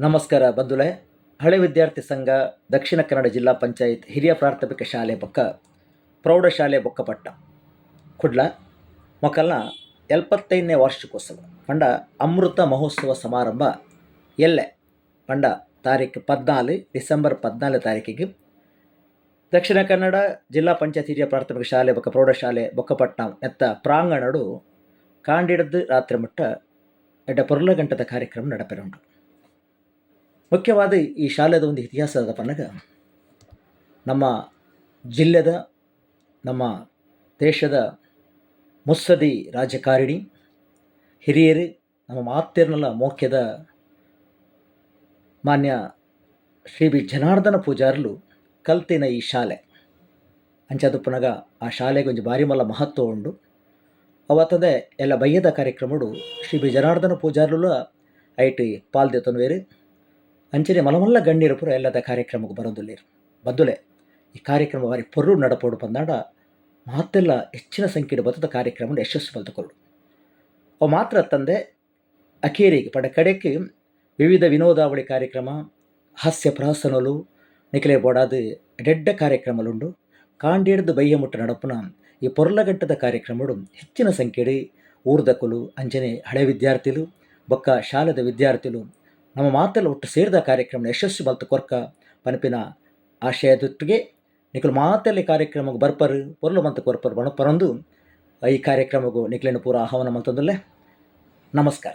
ನಮಸ್ಕಾರ ಬಂಧುಗಳೇ. ಹಳೆ ವಿದ್ಯಾರ್ಥಿ ಸಂಘ ದಕ್ಷಿಣ ಕನ್ನಡ ಜಿಲ್ಲಾ ಪಂಚಾಯತ್ ಹಿರಿಯ ಪ್ರಾಥಮಿಕ ಶಾಲೆ ಬೊಕ್ಕ ಪ್ರೌಢಶಾಲೆ ಬೊಕ್ಕಪಟ್ಟ ಕುಡ್ಲ ಮೊಕಲ್ನ 75ನೇ ವಾರ್ಷಿಕೋತ್ಸವ ಪಂಡ ಅಮೃತ ಮಹೋತ್ಸವ ಸಮಾರಂಭ ಎಲ್ಲೆ ಪಂಡ ತಾರೀಖು 14 ಡಿಸೆಂಬರ್ 14 ತಾರೀಕಿಗೆ ದಕ್ಷಿಣ ಕನ್ನಡ ಜಿಲ್ಲಾ ಪಂಚಾಯತ್ ಹಿರಿಯ ಪ್ರಾಥಮಿಕ ಶಾಲೆ ಬೊಕ್ಕ ಪ್ರೌಢಶಾಲೆ ಬೊಕ್ಕಪಟ್ಟ ಎತ್ತ ಪ್ರಾಂಗಣಡು ಕಾಂಡಿಡದ್ದು ರಾತ್ರಿ ಮುಟ್ಟ ಎಡ್ಡ ಪೊರ್ಲ ಗಂಟದ ಕಾರ್ಯಕ್ರಮ ನಡಪೆರುಂಡು. ಮುಖ್ಯವಾದ ಈ ಶಾಲೆದ ಒಂದು ಇತಿಹಾಸದ ಪನ್ನಗ ನಮ್ಮ ಜಿಲ್ಲೆದ ನಮ್ಮ ದೇಶದ ಮುತ್ಸದಿ ರಾಜಕಾರಿಣಿ ಹಿರಿಯರು ನಮ್ಮ ಮಾತೇರ್ನಲ್ಲ ಮೋಖ್ಯದ ಮಾನ್ಯ ಶ್ರೀ ಬಿ ಜನಾರ್ದನ ಪೂಜಾರ್ಲು ಕಲ್ತಿನ ಈ ಶಾಲೆ ಅಂಚದು ಪುನಗ ಆ ಶಾಲೆಗೆ ಒಂದು ಭಾರಿ ಮಲ್ಲ ಮಹತ್ವ ಉಂಡು. ಅವತ್ತದೆ ಎಲ್ಲ ಬಯ್ಯದ ಕಾರ್ಯಕ್ರಮಡು ಶ್ರೀ ಬಿ ಜನಾರ್ದನ ಪೂಜಾರ್ಲು ಐಟಿ ಪಾಲ್ದೆ ತೊನ್ವೇರು ಅಂಚನೆ ಮಲಮಲ್ಲ ಗಣ್ಯರು ಪುರ ಎಲ್ಲದ ಕಾರ್ಯಕ್ರಮಕ್ಕೆ ಬರೋದಿಲ್ಲೇರು ಬದ್ದುಲೆ ಈ ಕಾರ್ಯಕ್ರಮ ಬಾರಿ ಪೊರ್ರು ನಡಪೋಡು ಬಂದಾಡ ಮಾತೆಲ್ಲ ಹೆಚ್ಚಿನ ಸಂಖ್ಯೆಯ ಬತ್ತದ ಕಾರ್ಯಕ್ರಮ ಯಶಸ್ಸು ಬಲ್ತುಕೊಳ್ಳು ಅವು ಮಾತ್ರ ತಂದೆ ಅಖೇರಿಗೆ ಪಡ ಕಡೆಗೆ ವಿವಿಧ ವಿನೋದಾವಳಿ ಕಾರ್ಯಕ್ರಮ ಹಾಸ್ಯ ಪ್ರಹಸನಲು ನಿಖಲೆ ಬೋಡಾದು ಡೆಡ್ಡ ಕಾರ್ಯಕ್ರಮಲುಂಡು. ಕಾಂಡಿಡ್ದು ಬಯ್ಯ ಮುಟ್ಟ ನಡಪುನ ಈ ಪೊರ್ಲಗಟ್ಟದ ಕಾರ್ಯಕ್ರಮಡು ಹೆಚ್ಚಿನ ಸಂಖ್ಯೆಡೆ ಊರ್ದಕ್ಕಲು ಅಂಚನೆ ಹಳೆ ವಿದ್ಯಾರ್ಥಿಗಳು ಬೊಕ್ಕ ಶಾಲೆದ ವಿದ್ಯಾರ್ಥಿಗಳು ನಮ್ಮ ಮಾತೆಲ್ಲ ಒಟ್ಟು ಸೇರಿದ ಕಾರ್ಯಕ್ರಮ ಯಶಸ್ಸು ಬಲ್ತು ಕೊರ್ಕ ಪನಪಿನ ಆಶಯದೊಟ್ಟಿಗೆ ನಿಖಲು ಮಾತೆಲ್ಲ ಕಾರ್ಯಕ್ರಮಕ್ಕೆ ಬರ್ಪರು ಪೊರ್ಲು ಮಂತ ಕೊರ್ಪರು ಬಣಪರಂದು ಈ ಕಾರ್ಯಕ್ರಮಗೂ ನಿಖಲಿನ ಪೂರ ಆಹ್ವಾನ ಮಂತಂದಲ್ಲೇ. ನಮಸ್ಕಾರ.